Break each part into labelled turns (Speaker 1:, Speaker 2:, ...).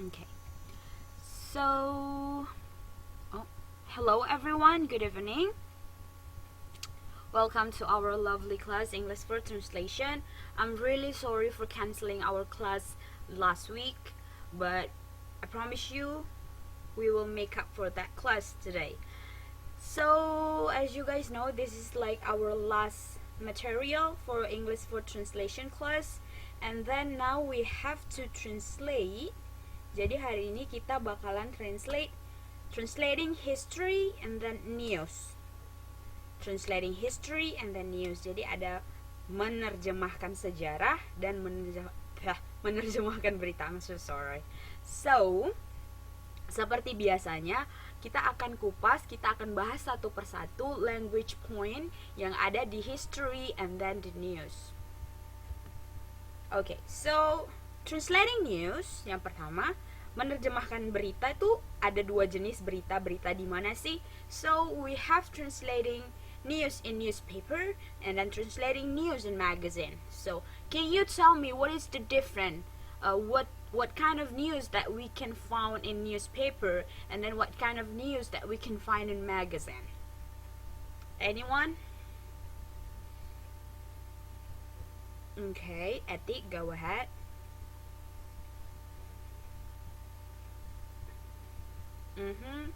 Speaker 1: Okay. So, hello everyone. Good evening. Welcome to our lovely class, English for Translation. I'm really sorry for canceling our class last week, but I promise you we will make up for that class today. So, as you guys know, this is like our last material for English for Translation class, and then now we have to translate. Jadi hari ini kita bakalan translating history and then news. Translating history and then news. Jadi ada menerjemahkan sejarah dan menerjemahkan berita. I'm so sorry. So, seperti biasanya, kita akan kupas, kita akan bahas satu persatu language point yang ada di history and then the news. Okay, so translating news yang pertama, menerjemahkan berita itu ada dua jenis berita di mana sih? So we have translating news in newspaper and then translating news in magazine. So can you tell me what is the difference? What kind of news that we can find in newspaper and then what kind of news that we can find in magazine? Anyone? Okay, Etik, go ahead. Mm-hmm.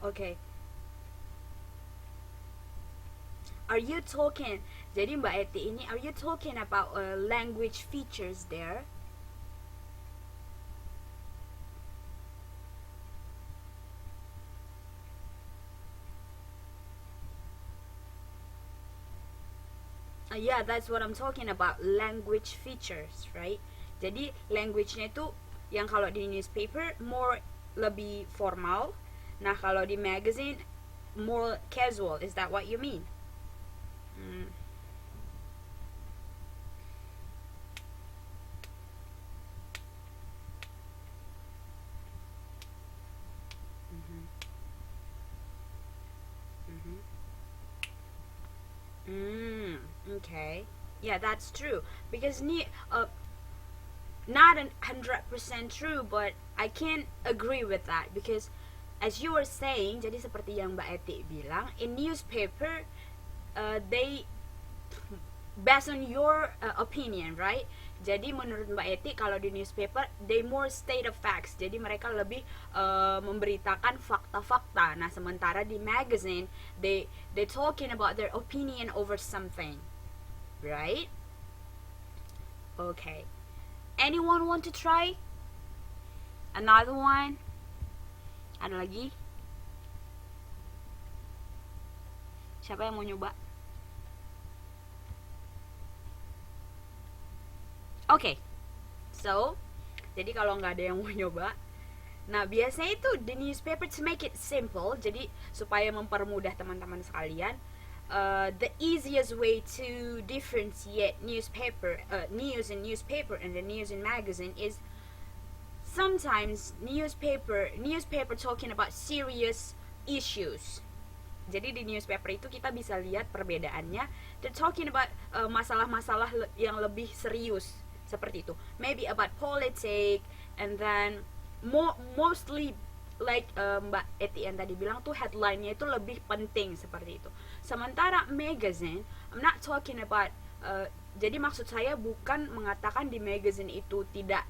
Speaker 1: Okay. Are you talking? Jadi Mbak Eti ini, are you talking about language features there? Yeah, that's what I'm talking about, language features, right? Jadi language-nya itu yang kalau di newspaper more lebih formal. Nah, kalau di magazine more casual. Is that what you mean? Mm. Mm-hmm. Mm-hmm. Okay. Yeah, that's true. Because not 100% true, but I can't agree with that because as you were saying, jadi seperti yang Mbak Eti bilang, in newspaper, they based on your opinion, right? Jadi menurut Mbak Eti kalau di newspaper, they more state of facts. Jadi mereka lebih memberitakan fakta-fakta. Nah, sementara di magazine, they talking about their opinion over something, right? Okay. Anyone want to try? Another one? Ada lagi? Siapa yang mau nyoba? Okay. So, jadi kalau nggak ada yang mau nyoba, nah biasanya itu di newspaper to make it simple, jadi supaya mempermudah teman-teman sekalian, the easiest way to differentiate news in newspaper and the news in magazine is sometimes newspaper talking about serious issues. Jadi di newspaper itu kita bisa lihat perbedaannya. They're talking about masalah-masalah yang lebih serius seperti itu. Maybe about politics and then mostly like Mbak Eti yang tadi bilang tuh headline-nya itu lebih penting seperti itu. Sementara magazine, I'm not talking about jadi maksud saya bukan mengatakan di magazine itu tidak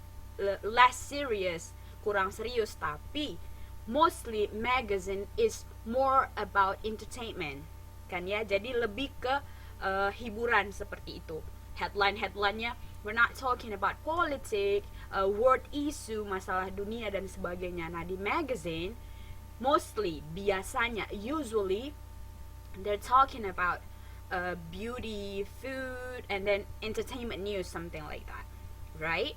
Speaker 1: less serious, kurang serius, tapi mostly magazine is more about entertainment, kan ya, jadi lebih ke hiburan seperti itu. headline-headlinenya. We're not talking about politics, world issue, masalah dunia dan sebagainya. Nah, di magazine mostly, biasanya, usually they're talking about beauty, food, and then entertainment news, something like that, right?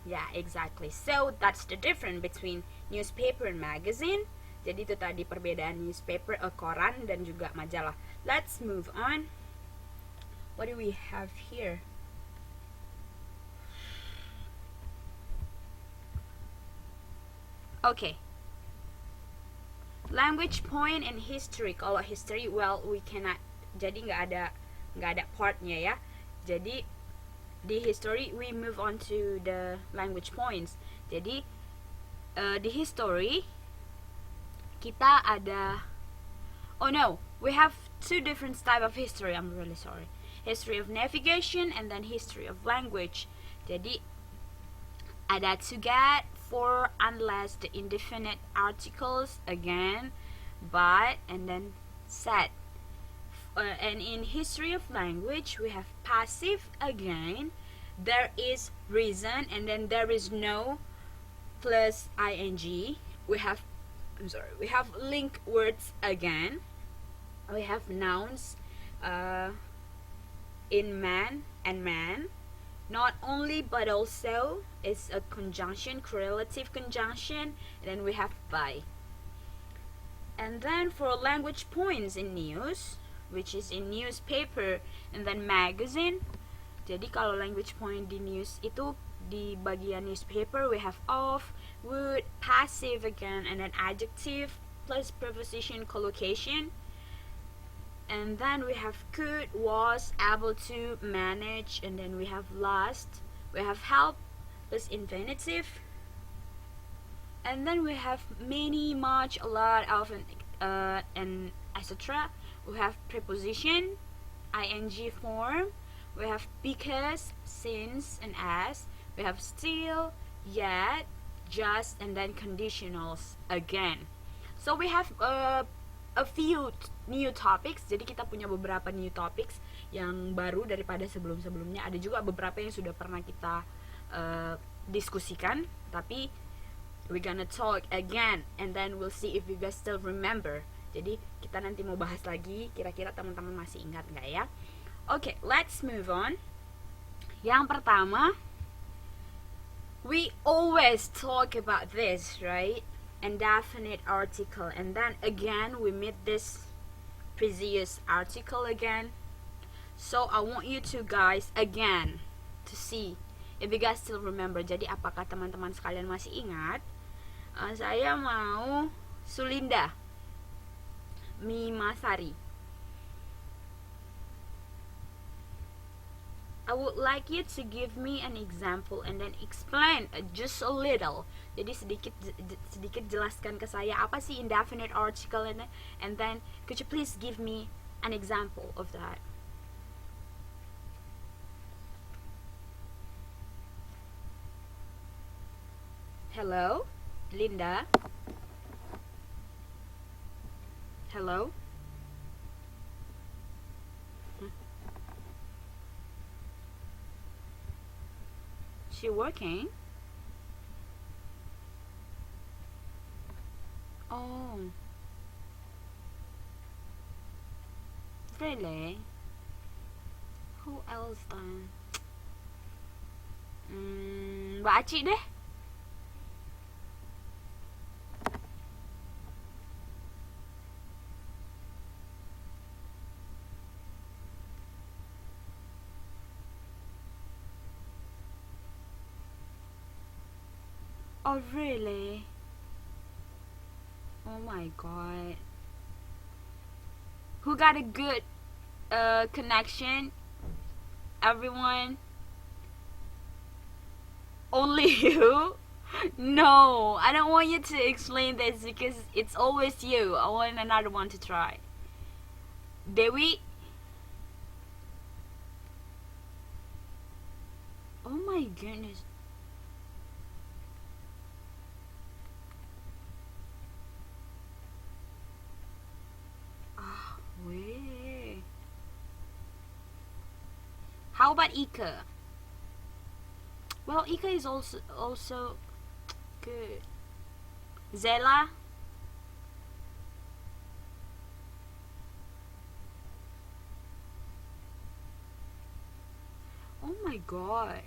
Speaker 1: Yeah, exactly. So that's the difference between newspaper and magazine. Jadi itu tadi perbedaan newspaper, koran, dan juga majalah. Let's move on. What do we have here? Okay. Language point and history. Kalau history, well, we cannot. Jadi nggak ada partnya ya. Jadi di history we move on to the language points. Jadi di history kita ada, oh no, we have two different type of history. I'm really sorry. History of navigation and then history of language. Jadi ada to get, for, unless, the indefinite articles again, but, and then set. And in history of language we have passive again, there is reason, and then there is no plus ing. We have link words again. We have nouns in man and man. Not only but also is a conjunction, correlative conjunction, and then we have by. And then for language points in news, which is in newspaper and then magazine. Jadi kalau language point di news itu di bagian newspaper we have of, would, passive again, and then adjective plus preposition collocation. And then we have could, was, able to, manage, and then we have last, we have help plus infinitive, and then we have many, much, a lot of, and etc. We have preposition, ing form, we have because, since, and as, we have still, yet, just, and then conditionals again. So we have a few new topics. Jadi kita punya beberapa new topics yang baru daripada sebelum-sebelumnya. Ada juga beberapa yang sudah pernah kita diskusikan, tapi we're gonna talk again and then we'll see if you guys still remember. Jadi kita nanti mau bahas lagi, kira-kira teman-teman masih ingat nggak ya? Okay, let's move on. Yang pertama, we always talk about this, right? Indefinite article, and then again we meet this previous article again. So I want you to guys again to see if you guys still remember. Jadi apakah teman-teman sekalian masih ingat? Saya mau Sulinda Mimasari. I would like you to give me an example and then explain just a little. Jadi sedikit jelaskan ke saya apa sih indefinite article ini, and then could you please give me an example of that? Hello, Linda. Hello. She working? Oh, really? Who else then? Mbak Aci deh. Oh, really? Oh my god. Who got a good connection? Everyone? Only you? No, I don't want you to explain this because it's always you. I want another one to try. Dewi? Oh my goodness. Wait. How about Ika? Well, Ika is also good. Zela? Oh my god.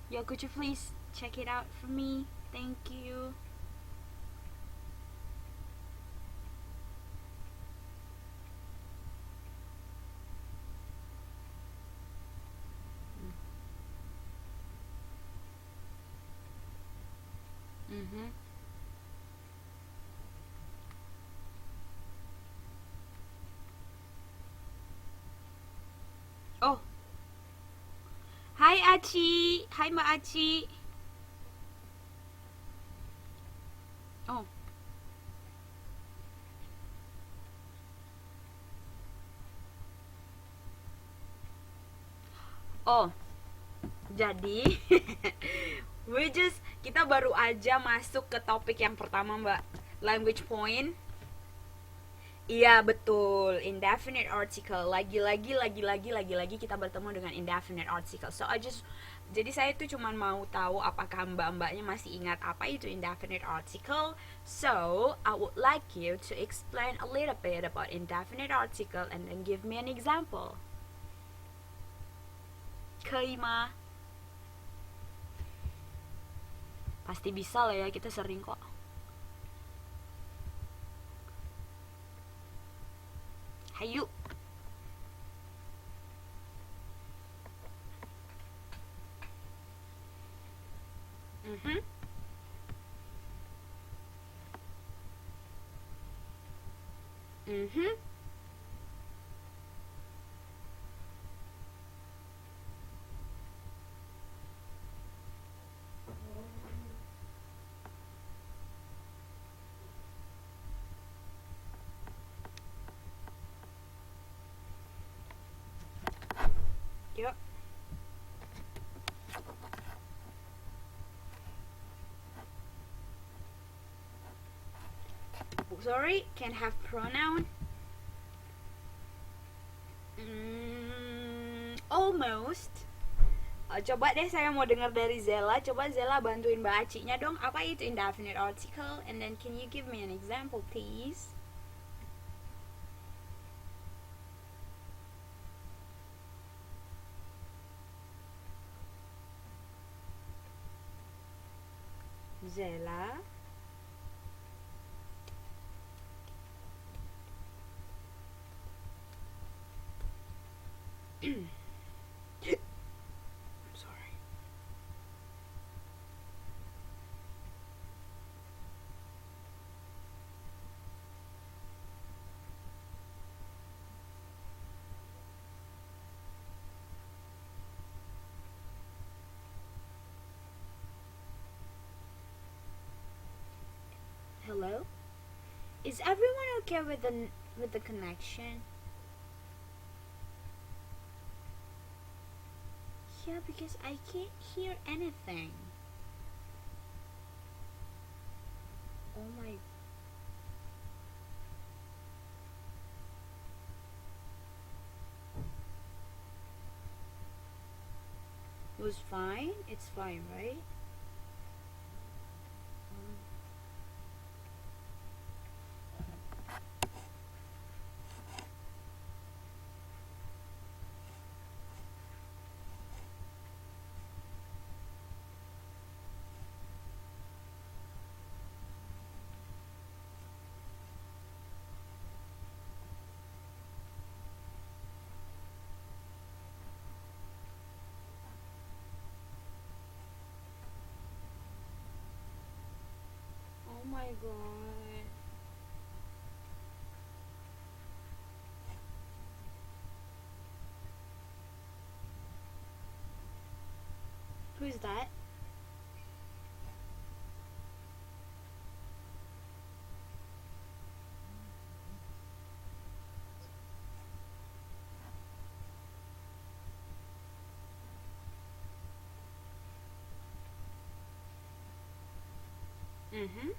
Speaker 1: Yo, could you please check it out for me? Thank you. Mm-hmm. Oh, hi Aci. Hi Mbak Aci. Oh, oh. Jadi, kita baru aja masuk ke topik yang pertama, Mbak. Language point. Iya, betul. Indefinite article. Lagi-lagi kita bertemu dengan indefinite article. Jadi saya tuh cuman mau tahu apakah mbak-mbaknya masih ingat apa itu indefinite article. So, I would like you to explain a little bit about indefinite article and then give me an example. 可以吗? Pasti bisa lah ya, kita sering kok. Hayu. Mhm. Mhm. Yuk. Sorry, can have pronoun. Almost. Coba deh, saya mau dengar dari Zela. Coba Zela bantuin Mbak Aci-nya dong. Apa itu indefinite article? And then can you give me an example, please? Zela. Sorry. Hello? Is everyone okay with the connection? Yeah, because I can't hear anything. Oh my. It was fine? It's fine, right? Oh my god. Who's that? Mm-hmm.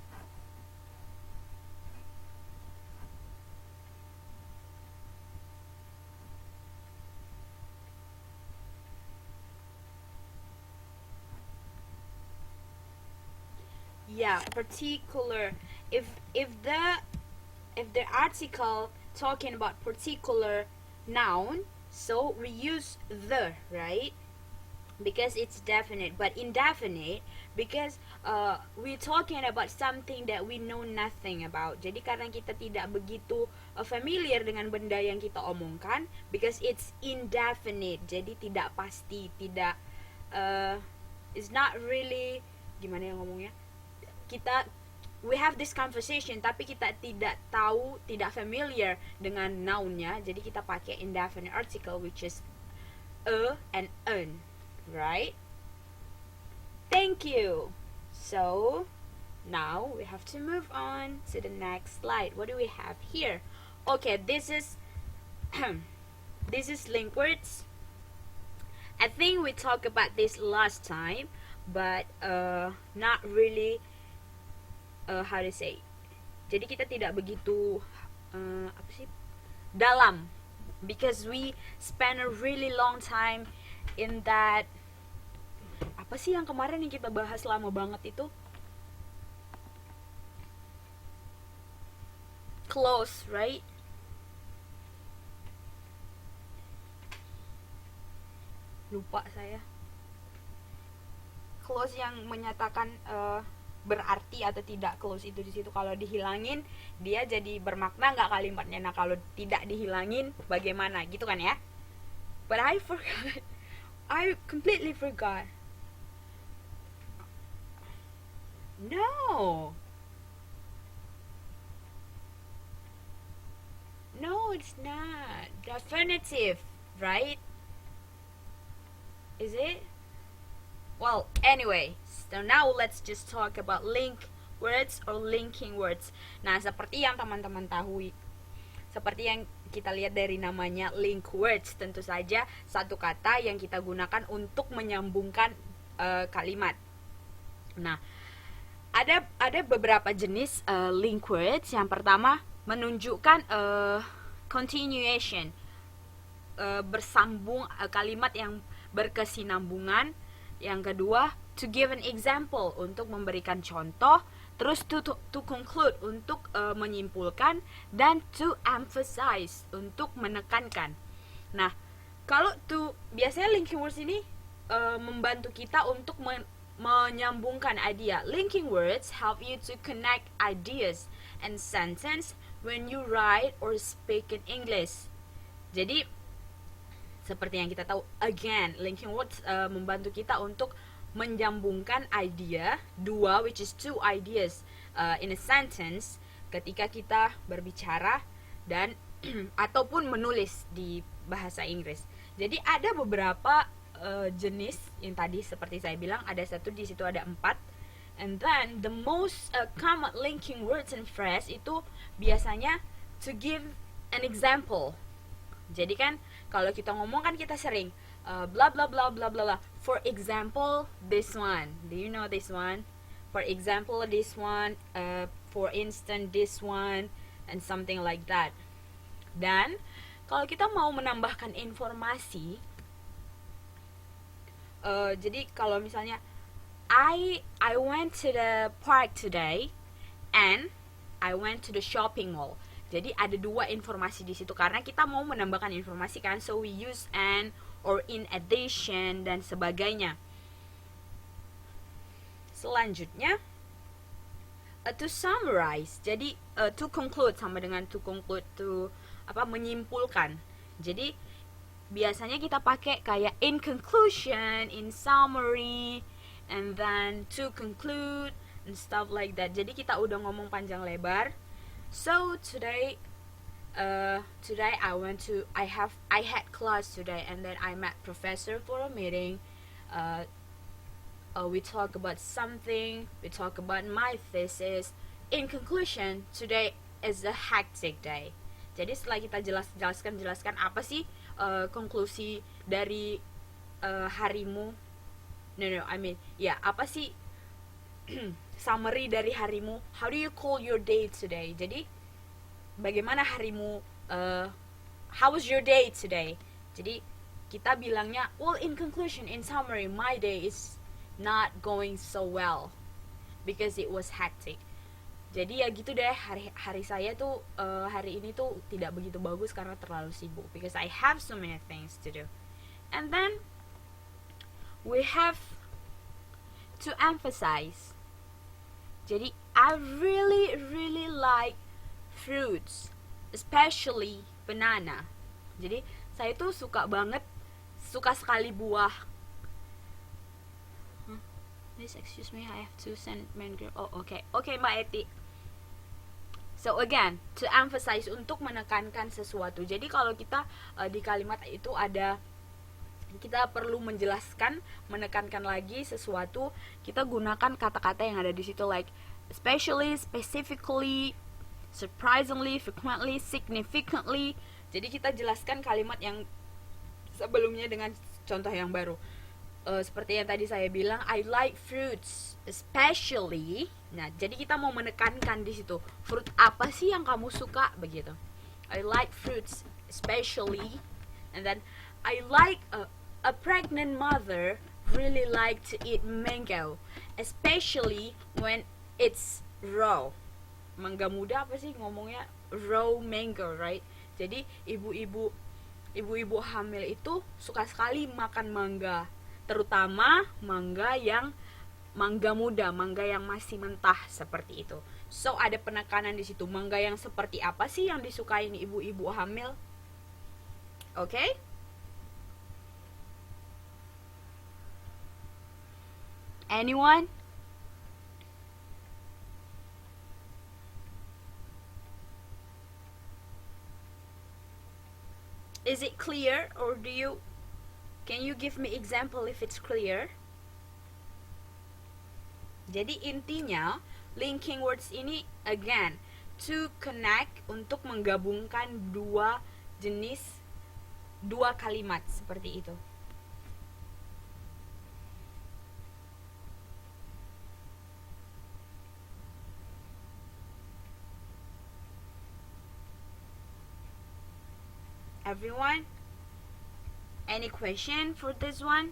Speaker 1: yeah, particular. If the article talking about particular noun, so we use the, right? Because it's definite. But indefinite, because we're talking about something that we know nothing about. Jadi karena kita tidak begitu familiar dengan benda yang kita omongkan, because it's indefinite, jadi tidak pasti, tidak it's not really, gimana yang ngomongnya, we have this conversation tapi kita tidak tahu, tidak familiar dengan nounnya, jadi kita pakai indefinite article, which is a and an, right? Thank you. So now we have to move on to the next slide. What do we have here? Okay, this is this is link words. I think we talked about this last time, but not really how to say. Jadi kita tidak begitu dalam, because we spend a really long time in that. Apa sih yang kemarin yang kita bahas lama banget itu? Close, right? Lupa saya. Close yang menyatakan berarti atau tidak close itu di situ. Kalau dihilangin dia jadi bermakna nggak kalimatnya. Nah kalau tidak dihilangin bagaimana? Gitu kan ya? But I forgot. I completely forgot. No, it's not. Definitive, right? Is it? Well, anyway, so now let's just talk about link words or linking words. Nah, seperti yang teman-teman tahu, seperti yang kita lihat dari namanya link words, tentu saja satu kata yang kita gunakan untuk menyambungkan kalimat. Nah, ada beberapa jenis link words. Yang pertama menunjukkan continuation, bersambung, kalimat yang berkesinambungan. Yang kedua, to give an example, untuk memberikan contoh. Terus to conclude, untuk menyimpulkan. Dan to emphasize, untuk menekankan. Nah, kalau biasanya linking words ini membantu kita untuk menyambungkan idea. Linking words help you to connect ideas and sentence when you write or speak in English. Jadi seperti yang kita tahu, again, linking words membantu kita untuk menyambungkan idea dua, which is two ideas in a sentence ketika kita berbicara dan ataupun menulis di bahasa Inggris. Jadi ada beberapa jenis yang tadi seperti saya bilang, ada satu, di situ ada 4. And then the most common linking words and phrase itu biasanya to give an example. Jadi kan kalau kita ngomong kan kita sering bla bla bla bla bla bla. For example, this one. Do you know this one? For example, this one. For instance, this one, and something like that. Dan kalau kita mau menambahkan informasi, jadi kalau misalnya I went to the park today and I went to the shopping mall. Jadi ada dua informasi di situ karena kita mau menambahkan informasi kan, so we use an or in addition dan sebagainya. Selanjutnya to summarize. Jadi to conclude sama dengan to conclude, to menyimpulkan. Jadi biasanya kita pakai kayak in conclusion, in summary, and then to conclude and stuff like that. Jadi kita udah ngomong panjang lebar. So today I had class today, and then I met professor for a meeting. We talk about something. We talk about my thesis. In conclusion, today is a hectic day. Jadi setelah kita jelaskan apa sih konklusi dari harimu, apa sih summary dari harimu, how do you call your day today? Jadi bagaimana harimu, how was your day today? Jadi kita bilangnya, well, in conclusion, in summary, my day is not going so well. because it was hectic. Jadi ya gitu deh, hari saya tuh hari ini tuh tidak begitu bagus karena terlalu sibuk, because I have so many things to do. And then we have to emphasize. Jadi I really really like fruits, especially banana. Jadi saya tuh suka sekali buah. Please excuse me, I have to send manager. Oh, okay, Mbak Eti. So again, to emphasize, untuk menekankan sesuatu. Jadi kalau kita di kalimat itu ada, kita perlu menjelaskan, menekankan lagi sesuatu, kita gunakan kata-kata yang ada di situ, like especially, specifically, surprisingly, frequently, significantly. Jadi kita jelaskan kalimat yang sebelumnya dengan contoh yang baru. Seperti yang tadi saya bilang, I like fruits, especially. Nah, jadi kita mau menekankan di situ, fruit apa sih yang kamu suka, begitu. I like fruits, especially. And then I like a pregnant mother really like to eat mango, especially when it's raw. Mangga muda apa sih ngomongnya? Raw mango, right? Jadi ibu-ibu hamil itu suka sekali makan mangga, terutama mangga muda, mangga yang masih mentah, seperti itu. So ada penekanan di situ, mangga yang seperti apa sih yang disukai ibu-ibu hamil? Okay? Anyone? Is it clear, or can you give me example if it's clear? Jadi intinya linking words ini again to connect, untuk menggabungkan dua kalimat seperti itu. Everyone? Any question for this one?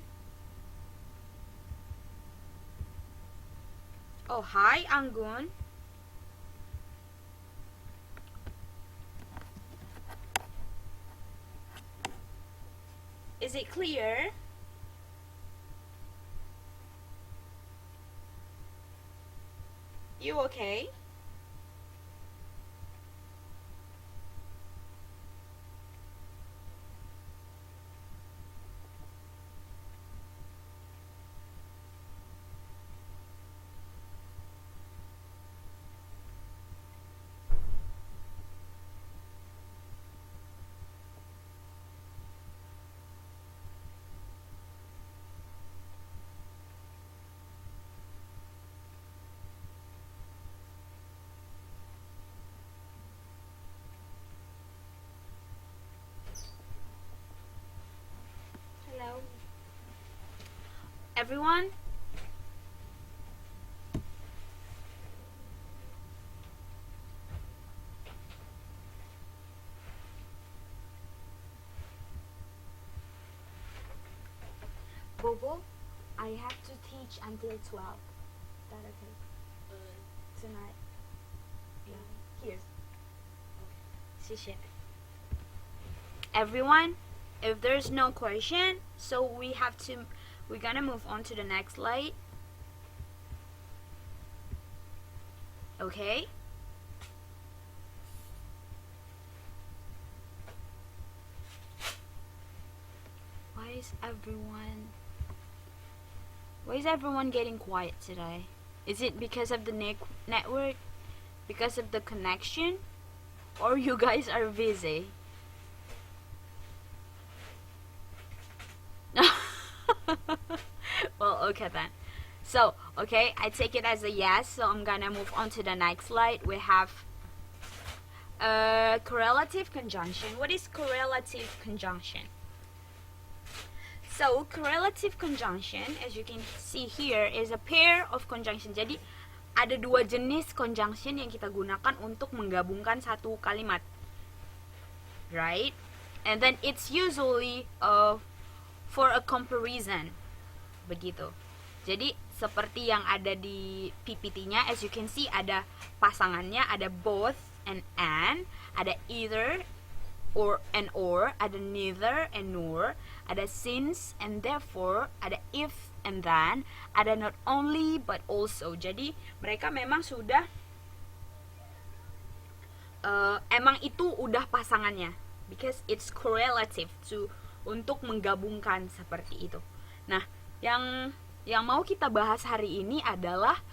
Speaker 1: Oh, hi Anggun. Is it clear? You okay? Hello? Everyone? Bobo, I have to teach until 12. Is that okay? Tonight. Yeah. Here. Okay. Everyone, if there's no question, so we're gonna move on to the next slide. Okay? Why is everyone getting quiet today? Is it because of the network? Because of the connection? Or you guys are busy? Well, okay then. So, okay, I take it as a yes, so I'm gonna move on to the next slide. We have correlative conjunction. What is correlative conjunction? So, correlative conjunction, as you can see here, is a pair of conjunction. Jadi, ada dua jenis conjunction yang kita gunakan untuk menggabungkan satu kalimat. Right? And then, it's usually for a comparison. Begitu. Jadi, seperti yang ada di PPT-nya. As you can see, ada pasangannya, ada both and, ada either or and or, ada neither and nor, ada since and therefore, ada if and then, ada not only but also. Jadi mereka memang sudah emang itu udah pasangannya, because it's correlative to, untuk menggabungkan seperti itu. Nah, yang mau kita bahas hari ini adalah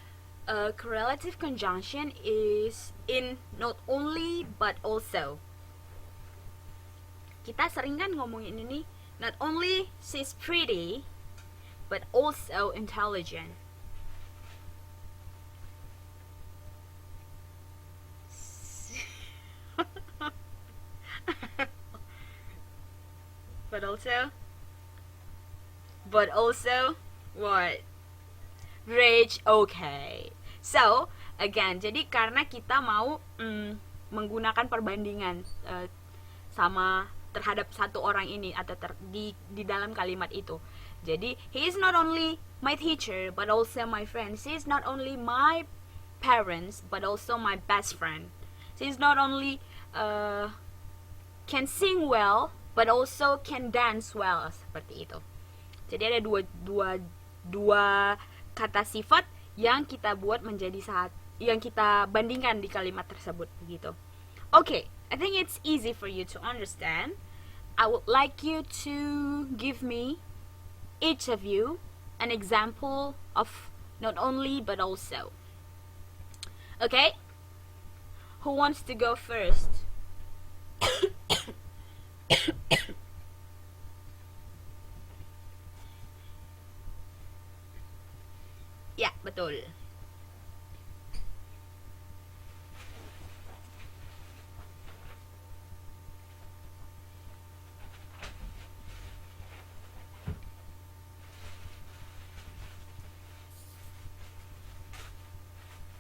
Speaker 1: correlative conjunction is in not only but also. Kita sering kan ngomongin ini, not only she's pretty but also intelligent. but also what? Rich. Okay. So again, jadi karena kita mau menggunakan perbandingan sama terhadap satu orang ini atau di dalam kalimat itu. Jadi he is not only my teacher but also my friend. She is not only my parents but also my best friend. She is not only can sing well but also can dance well, seperti itu. Jadi ada dua kata sifat yang kita buat menjadi yang kita bandingkan di kalimat tersebut, begitu. Okay, I think it's easy for you to understand. I would like you to give me, each of you, an example of not only but also. Okay? Who wants to go first? Ya, betul.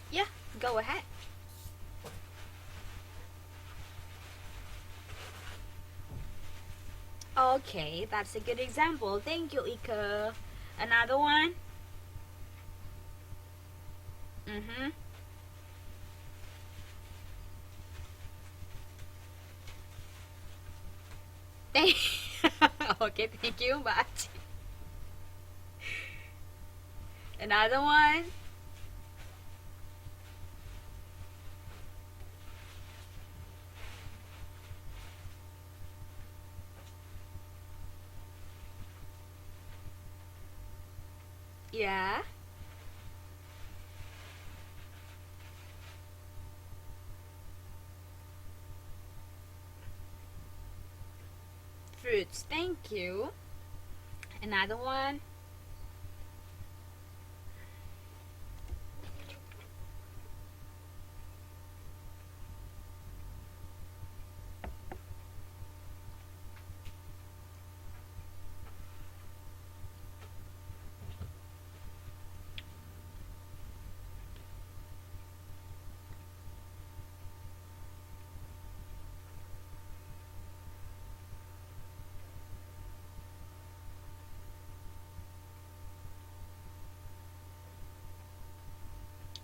Speaker 1: Yeah, go ahead. Okay, that's a good example. Thank you, Ika. Another one? Mm-hmm. Okay, thank you, Mbak Aci. Another one? Yeah. Fruits, thank you. Another one?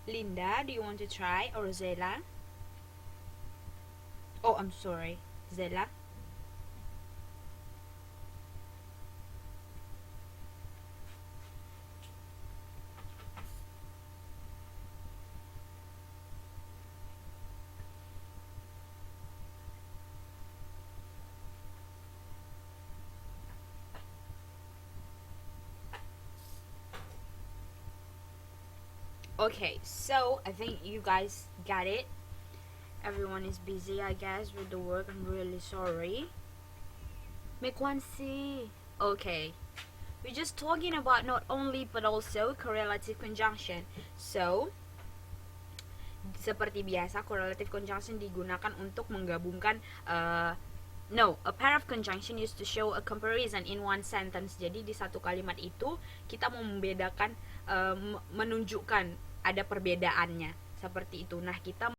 Speaker 1: Linda, do you want to try? Or Zela? Oh, I'm sorry. Zela? Okay, so I think you guys got it. Everyone is busy, I guess, with the work. I'm really sorry. Mekwansi. Okay. We're just talking about not only but also correlative conjunction. So, seperti biasa, correlative conjunction digunakan untuk menggabungkan a pair of conjunction used to show a comparison in one sentence. Jadi di satu kalimat itu kita mau membedakan, menunjukkan ada perbedaannya, seperti itu. Nah, kita